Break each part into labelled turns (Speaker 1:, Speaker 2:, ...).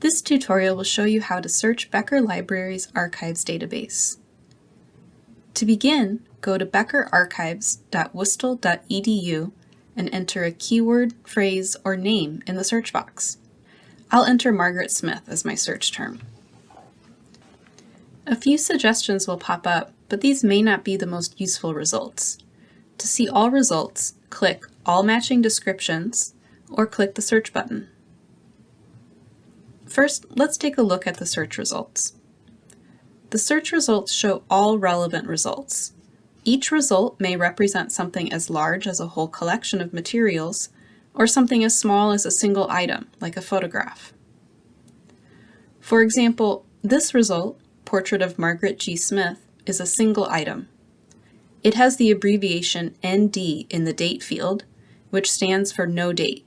Speaker 1: This tutorial will show you how to search Becker Libraries Archives Database. To begin, go to beckerarchives.wistal.edu and enter a keyword, phrase, or name in the search box. I'll enter Margaret Smith as my search term. A few suggestions will pop up, but these may not be the most useful results. To see all results, click All Matching Descriptions or click the Search button. First, let's take a look at the search results. The search results show all relevant results. Each result may represent something as large as a whole collection of materials, or something as small as a single item, like a photograph. For example, this result, Portrait of Margaret G. Smith, is a single item. It has the abbreviation ND in the date field, which stands for no date.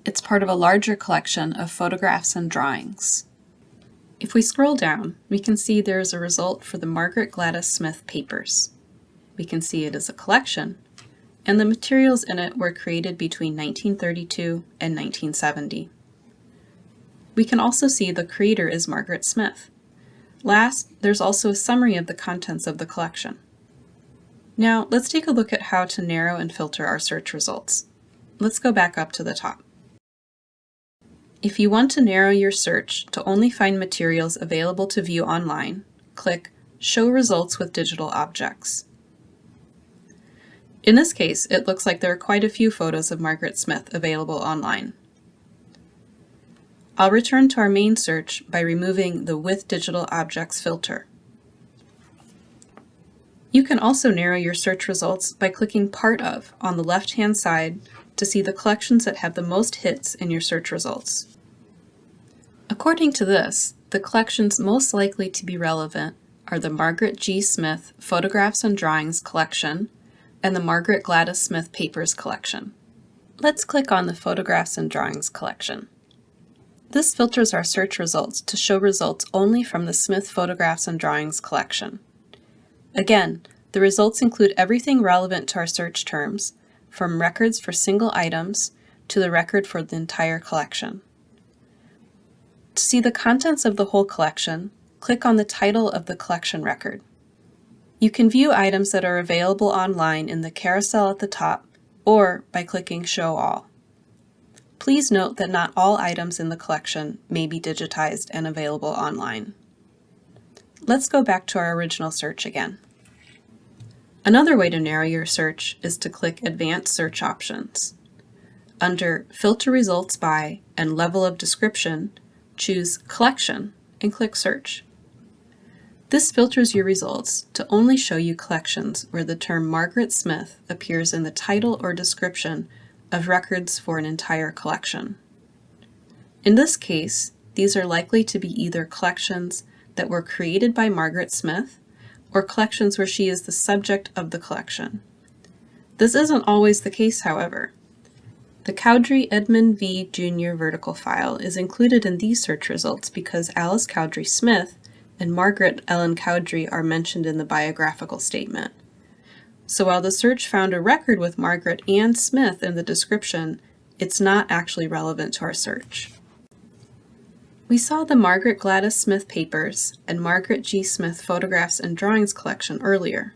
Speaker 1: It's part of a larger collection of photographs and drawings. If we scroll down, we can see there is a result for the Margaret Gladys Smith papers. We can see it as a collection, and the materials in it were created between 1932 and 1970. We can also see the creator is Margaret Smith. Last, there's also a summary of the contents of the collection. Now, let's take a look at how to narrow and filter our search results. Let's go back up to the top. If you want to narrow your search to only find materials available to view online, click Show Results with Digital Objects. In this case, it looks like there are quite a few photos of Margaret Smith available online. I'll return to our main search by removing the With Digital Objects filter. You can also narrow your search results by clicking Part Of on the left-hand side to see the collections that have the most hits in your search results. According to this, the collections most likely to be relevant are the Margaret G. Smith Photographs and Drawings collection and the Margaret Gladys Smith Papers collection. Let's click on the Photographs and Drawings collection. This filters our search results to show results only from the Smith Photographs and Drawings collection. Again, the results include everything relevant to our search terms, from records for single items to the record for the entire collection. To see the contents of the whole collection, click on the title of the collection record. You can view items that are available online in the carousel at the top or by clicking Show All. Please note that not all items in the collection may be digitized and available online. Let's go back to our original search again. Another way to narrow your search is to click Advanced Search Options. Under Filter Results By and Level of Description, choose Collection and click Search. This filters your results to only show you collections where the term Margaret Smith appears in the title or description of records for an entire collection. In this case, these are likely to be either collections that were created by Margaret Smith or collections where she is the subject of the collection. This isn't always the case, however. The Cowdrey Edmund V. Jr. vertical file is included in these search results because Alice Cowdrey Smith and Margaret Ellen Cowdrey are mentioned in the biographical statement. So while the search found a record with Margaret and Smith in the description, it's not actually relevant to our search. We saw the Margaret Gladys Smith papers and Margaret G. Smith Photographs and Drawings collection earlier,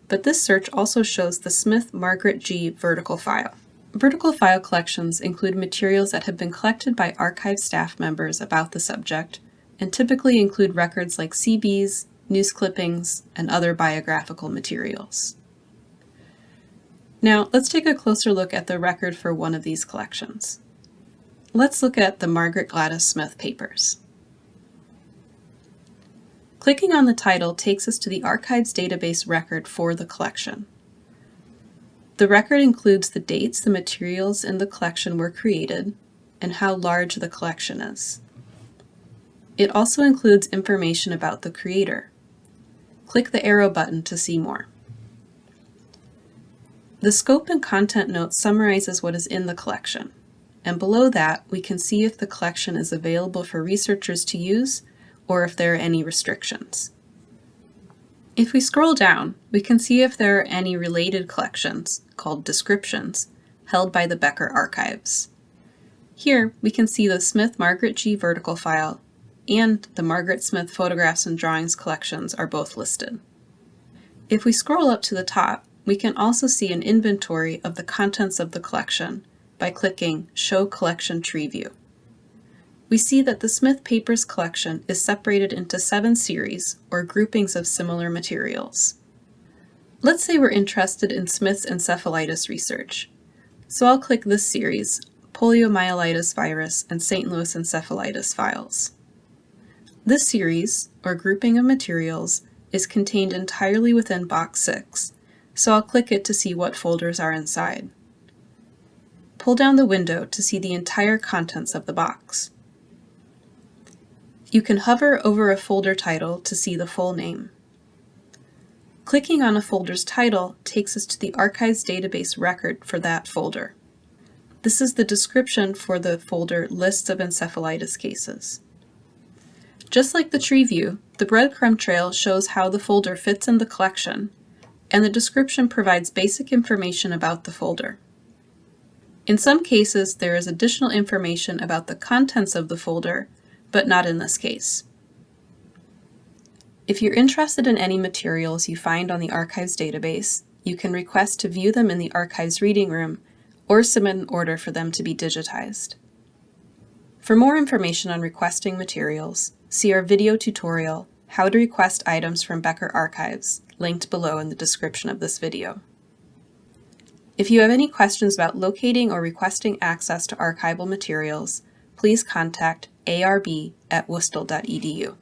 Speaker 1: but this search also shows the Smith Margaret G. vertical file. Vertical file collections include materials that have been collected by archive staff members about the subject and typically include records like CBs, news clippings, and other biographical materials. Now, let's take a closer look at the record for one of these collections. Let's look at the Margaret Gladys Smith papers. Clicking on the title takes us to the Archives Database record for the collection. The record includes the dates the materials in the collection were created and how large the collection is. It also includes information about the creator. Click the arrow button to see more. The scope and content note summarizes what is in the collection, and below that we can see if the collection is available for researchers to use or if there are any restrictions. If we scroll down, we can see if there are any related collections, called descriptions, held by the Becker Archives. Here, we can see the Smith Margaret G. vertical file and the Margaret Smith Photographs and Drawings collections are both listed. If we scroll up to the top, we can also see an inventory of the contents of the collection by clicking Show Collection Tree View. We see that the Smith Papers collection is separated into 7 series, or groupings of similar materials. Let's say we're interested in Smith's encephalitis research. So I'll click this series, Poliomyelitis virus and St. Louis encephalitis files. This series, or grouping of materials, is contained entirely within Box 6, so I'll click it to see what folders are inside. Pull down the window to see the entire contents of the box. You can hover over a folder title to see the full name. Clicking on a folder's title takes us to the Archives Database record for that folder. This is the description for the folder Lists of Encephalitis Cases. Just like the tree view, the breadcrumb trail shows how the folder fits in the collection, and the description provides basic information about the folder. In some cases, there is additional information about the contents of the folder, but not in this case. If you're interested in any materials you find on the Archives database, you can request to view them in the Archives reading room or submit an order for them to be digitized. For more information on requesting materials, see our video tutorial, How to Request Items from Becker Archives, linked below in the description of this video. If you have any questions about locating or requesting access to archival materials, please contact arb@wustl.edu.